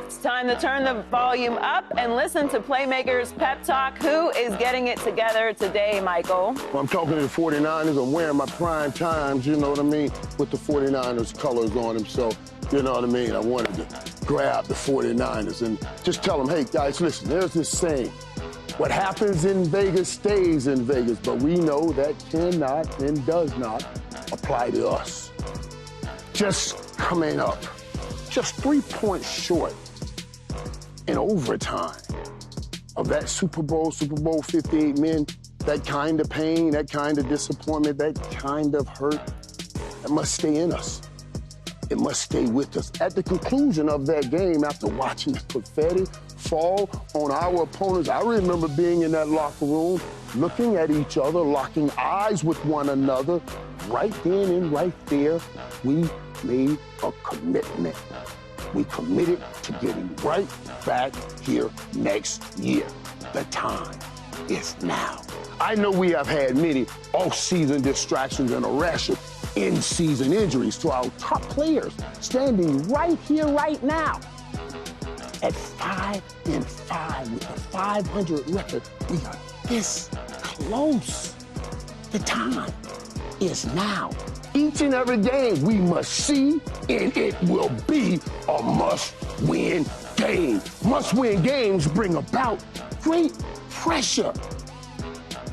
It's time to turn the volume up and listen to Playmakers Pep Talk. Who is getting it together today, Michael? Well, I'm talking to the 49ers. I'm wearing my prime times, you know what I mean, with the 49ers colors on them. So, you know what I mean, I wanted to grab the 49ers and just tell them, hey, guys, listen, there's this saying. What happens in Vegas stays in Vegas, but we know that cannot and does not apply to us. Just coming up, just 3 points short in overtime of that Super Bowl 58 men, that kind of pain, that kind of disappointment, that kind of hurt, that must stay in us. It must stay with us. At the conclusion of that game, after watching the confetti fall on our opponents, I remember being in that locker room, looking at each other, locking eyes with one another. Right then and right there, we made a commitment. We committed to getting right back here next year. The time is now. I know we have had many off-season distractions and a rash of in-season injuries to our top players standing right here, right now. At 5-5 with a 500 record, we are this close. The time is now. Each and every game we must see, and it will be a must-win game. Must-win games bring about great pressure.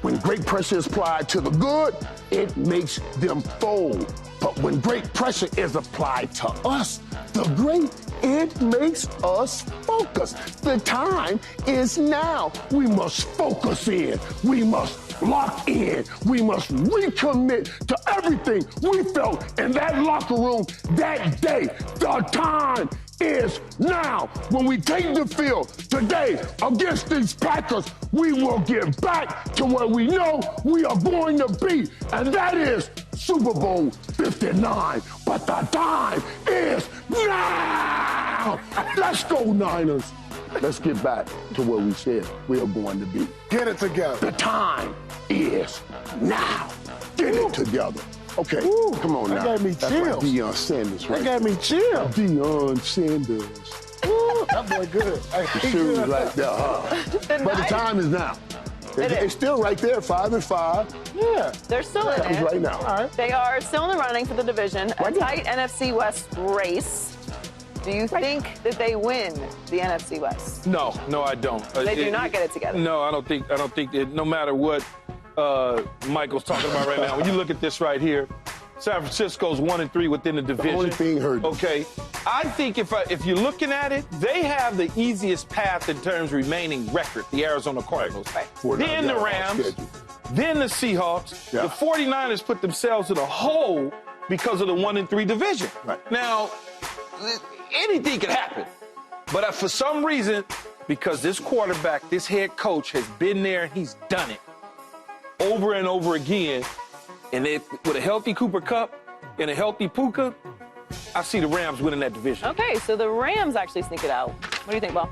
When great pressure is applied to the good, it makes them fold. But when great pressure is applied to us, the great, it makes us focus. The time is now. We must focus in. We must lock in. We must recommit to everything we felt in that locker room that day. The time is now. When we take the field today against these Packers, we will get back to where we know we are going to be, and that is Super Bowl 59. But the time is now. Let's go, Niners. Let's get back to where we said we are going to be. Get it together. The time is now. Get it together. Okay, come on now. That gave me That's chills. like Deion Sanders, right? That gave me chills. Deion Sanders. Ooh, that boy good. The shoes like that, huh? But the time is now. It's still right there, 5-5. Yeah. They're still in It's it. right now. All right. They are still in the running for the division. A Right now. tight NFC West race. Do you think that they win the NFC West? No, I don't. They do not get it together. No, I don't think that no matter what Michael's talking about right now, when you look at this right here, San Francisco's 1-3 within the division. only thing hurting. Okay. I think if you're looking at it, they have the easiest path in terms of remaining record, the Arizona Cardinals. Right. Then the Rams, then the Seahawks. Yeah. The 49ers put themselves in a hole because of the 1-3 division. Right. Now, anything can happen. But for some reason, because this quarterback, this head coach has been there and he's done it over and over again, and with a healthy Cooper Kupp and a healthy Puka, I see the Rams winning that division. Okay, so the Rams actually sneak it out. What do you think, Bob?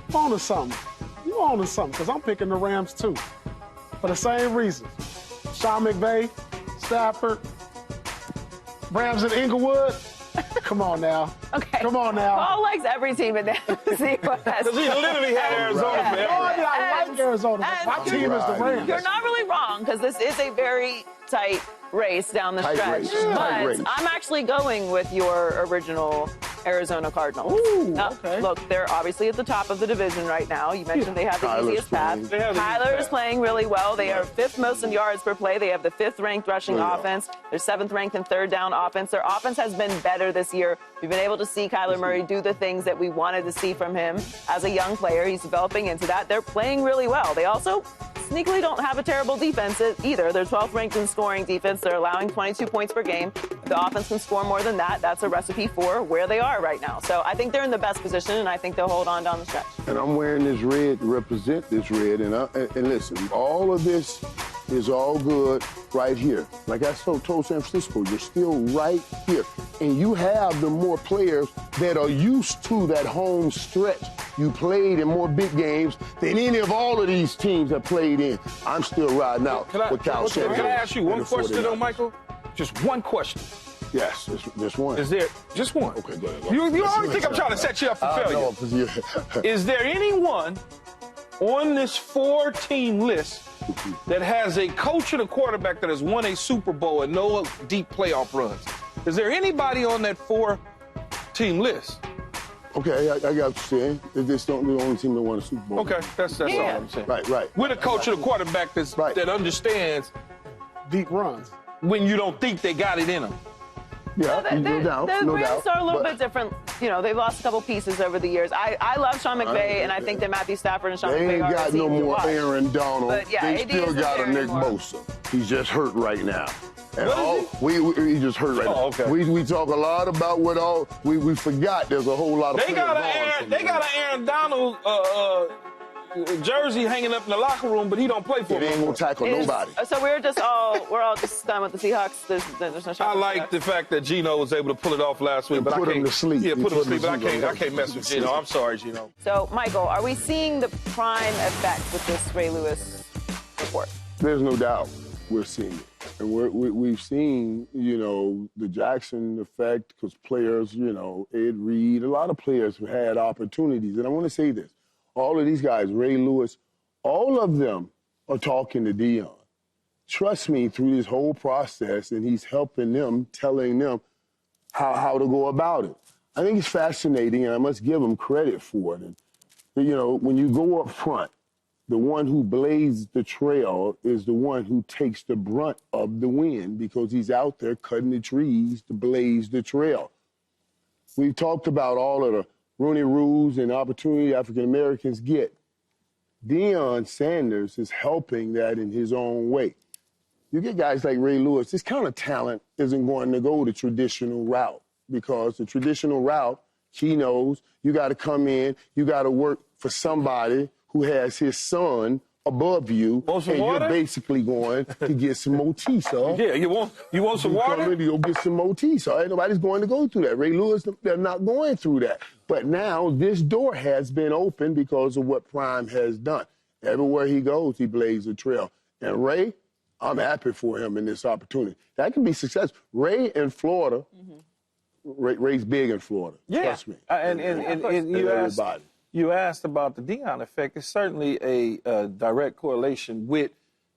You on to something. You on to something, because I'm picking the Rams, too. For the same reasons. Sean McVay, Stafford, Rams in Inglewood. Come on now. Okay. Come on now. Paul likes every team in the NFC West. Because he literally had Arizona Yeah. forever. I like Arizona. and My team is the Rams. You're not really wrong, because this is a very tight race down the Tight stretch. race. Yeah. Tight But race. I'm actually going with your original Arizona Cardinals. Ooh, Now, okay. Look, they're obviously at the top of the division right now. You mentioned they have the Kyler's easiest path. playing. They have the Kyler easiest is path. playing really well. They are fifth most in yards per play. They have the fifth ranked rushing Yeah. offense. They're seventh ranked in third down offense. Their offense has been better this year. We've been able to see Kyler Murray do the things that we wanted to see from him as a young player. He's developing into that. They're playing really well. They also sneakily don't have a terrible defense either. They're 12th ranked in scoring defense. They're allowing 22 points per game. If the offense can score more than that, that's a recipe for where they are right now. So I think they're in the best position, and I think they'll hold on down the stretch. And I'm wearing this red to represent this red. And listen, all of this is all good right here. Like I told San Francisco, you're still right here. And you have the more players that are used to that home stretch. You played in more big games than any of all of these teams have played in. I'm still riding out with Cal Shanahan. Can I ask you one and the question, though, 49ers. Michael? Just one question. Yes, just one. Is there just one? Okay, go ahead. You always think I'm trying to set you up for failure. No, 'cause Is there anyone on this 4-team list that has a coach and a quarterback that has won a Super Bowl and no deep playoff runs? Is there anybody on that 4-team list? Okay, I got what you're saying. It's the only team that won a Super Bowl. Okay, that's all I'm saying. Right. With a coach and a quarterback that understands Deep runs. when you don't think they got it in them. Yeah, no doubt. The no Rams doubt. are a little bit different. You know, they've lost a couple pieces over the years. I love Sean McVay, and I think that Matthew Stafford and Sean They McVay ain't are got the no team to more watch. Aaron Donald. But, yeah, they AD still isn't got a there Nick anymore. Bosa. He's just hurt right now. And What is he just hurt right now. Okay. We talk a lot about we forgot there's a whole lot of They got an Aaron Donald jersey hanging up in the locker room, but he don't play for They ain't them. gonna tackle nobody. So we're all just done with the Seahawks. There's no shot. I for like the Seahawks. fact that Geno was able to pull it off last week, And but put I him can't to sleep. Yeah, He put him put to sleep, him but to sleep. I can't mess with Geno. I'm sorry, Geno. So, Michael, are we seeing the prime effect with this Ray Lewis report? There's no doubt we're seeing it. And we've seen, the Jackson effect because players, Ed Reed, a lot of players have had opportunities. And I want to say this. All of these guys, Ray Lewis, all of them are talking to Dion. Trust me, through this whole process, and he's helping them, telling them how to go about it. I think it's fascinating, and I must give him credit for it. And, when you go up front, the one who blazed the trail is the one who takes the brunt of the wind because he's out there cutting the trees to blaze the trail. We've talked about all of the Rooney rules and opportunity African Americans get. Deion Sanders is helping that in his own way. You get guys like Ray Lewis, this kind of talent isn't going to go the traditional route because the traditional route, he knows you got to come in, you got to work for somebody who has his son above you, Want some and water? you're basically going to get some Motisa. Yeah, you want some You come water? in, you'll get some Motisa. Ain't nobody's going to go through that. Ray Lewis, they're not going through that. But now this door has been opened because of what Prime has done. Everywhere he goes, he blazes a trail. And Ray, I'm happy for him in this opportunity. That can be success. Ray in Florida, Ray's big in Florida. Yeah. Trust me. And everybody. you asked about the Dion effect. It's certainly a direct correlation with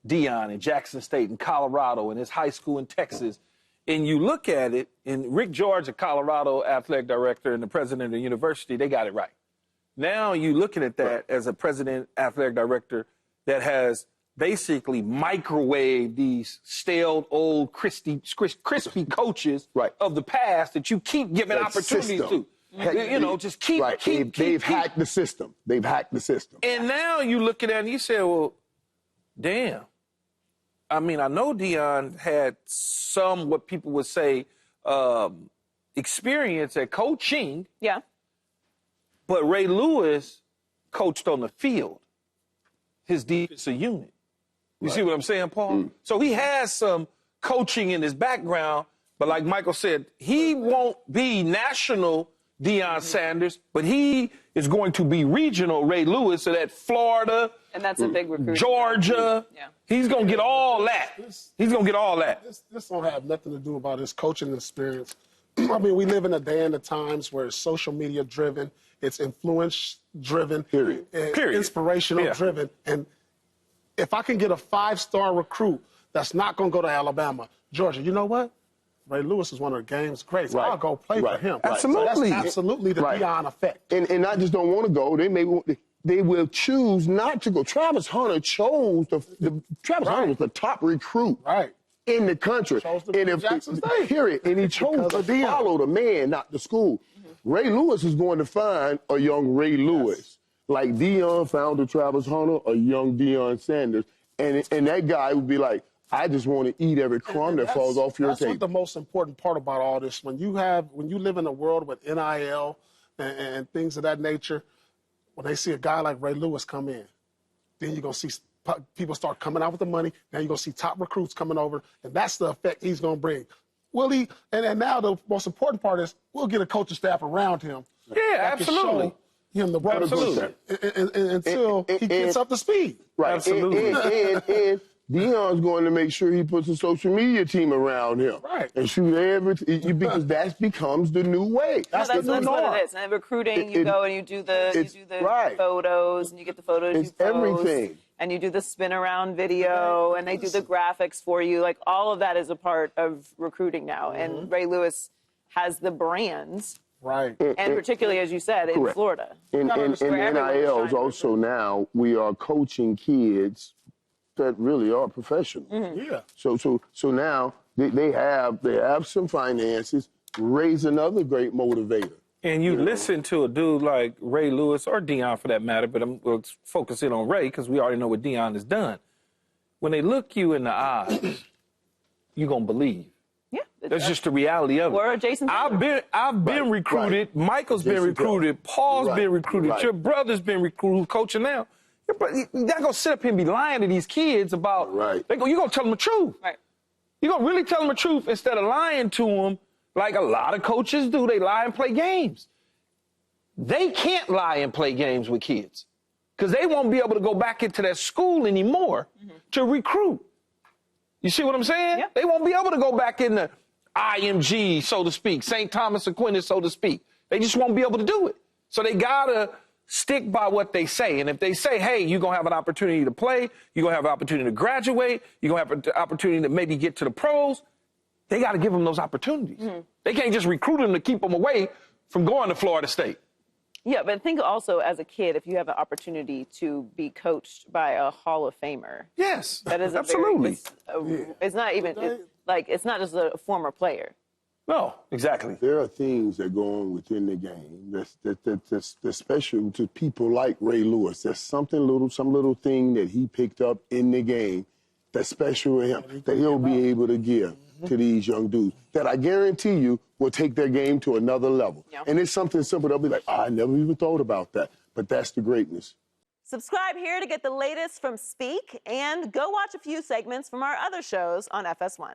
Dion in Jackson State and Colorado and his high school in Texas. And you look at it, and Rick George, the Colorado athletic director and the president of the university, they got it right. Now you're looking at that as a president athletic director that has basically microwaved these stale, old, crispy coaches of the past that you keep giving That opportunities system. to. Just keep. They've hacked the system. They've hacked the system. And now you look at it and you say, well, damn. I mean, I know Dion had some, what people would say, experience at coaching. Yeah. But Ray Lewis coached on the field, his defensive unit. You see what I'm saying, Paul? So he has some coaching in his background, but like Michael said, he won't be national Deion Sanders, but he is going to be regional Ray Lewis, so that Florida, And that's a big recruit. Georgia, Yeah. he's going to get all that. He's going to get all that. This don't have nothing to do about his coaching experience. I mean, we live in a day and the times where it's social media driven, it's influence driven, Period. inspirational driven. And if I can get a 5-star recruit that's not going to go to Alabama, Georgia, you know what? Ray Lewis is one of the game's greats. Right. I'll go play for him. Absolutely. So that's absolutely the Deion effect. And not just don't want to go, they will choose not to go. Travis Hunter chose Travis Hunter was the top recruit in the country. Chose to be Jackson State. Period. And he chose to follow the man, not the school. Ray Lewis is going to find a young Ray Lewis. Like Deion found a Travis Hunter, a young Deion Sanders. And that guy would be like, I just want to eat every crumb that falls off your table. That's what the most important part about all this. When you live in a world with NIL and things of that nature, when they see a guy like Ray Lewis come in, then you're going to see people start coming out with the money. Now you're going to see top recruits coming over, and that's the effect he's going to bring. Will he? And now the most important part is we'll get a coaching staff around him. Yeah, absolutely. Him the ropes Absolutely. until he gets up to speed. Right. Absolutely. And Deion's going to make sure he puts a social media team around him. Right. And shoot everything, because that becomes the new way. That's the new what norm. it is. And recruiting, you go and you do the right. photos, and you get the photos It's you post. everything. And you do the spin around video, and they do the graphics for you. Like, all of that is a part of recruiting now. And Ray Lewis has the brands. Right. And particularly, as you said, in Florida. In NILs also now, we are coaching kids that really are professional. Yeah. So now they have some finances. Ray's another great motivator. And you listen to a dude like Ray Lewis, or Deion for that matter, but I'm going to focus in on Ray because we already know what Deion has done. When they look you in the eyes, you're going to believe. Yeah. That's just the reality of it. Or Jason Taylor. I've been recruited. Right. Michael's been Jason recruited. Taylor. Paul's Right. been recruited. Right. Your brother's been recruited, coaching now. You're not going to sit up here and be lying to these kids about, Right. you're going to tell them the truth. Right. You're going to really tell them the truth instead of lying to them like a lot of coaches do. They lie and play games. They can't lie and play games with kids because they won't be able to go back into that school anymore to recruit. You see what I'm saying? Yeah. They won't be able to go back in the IMG, so to speak, St. Thomas Aquinas, so to speak. They just won't be able to do it. So they got to stick by what they say. And if they say, hey, you're going to have an opportunity to play, you're going to have an opportunity to graduate, you're going to have an opportunity to maybe get to the pros, they got to give them those opportunities. They can't just recruit them to keep them away from going to Florida State. Yeah, but think also as a kid, if you have an opportunity to be coached by a Hall of Famer. Yes, That is absolutely. It's not even, it's not just a former player. No, exactly. There are things that go on within the game that's special to people like Ray Lewis. There's some little thing that he picked up in the game that's special to him, that he'll be able to give to these young dudes, that I guarantee you will take their game to another level. Yeah. And it's something simple. They'll be like, I never even thought about that. But that's the greatness. Subscribe here to get the latest from Speak, and go watch a few segments from our other shows on FS1.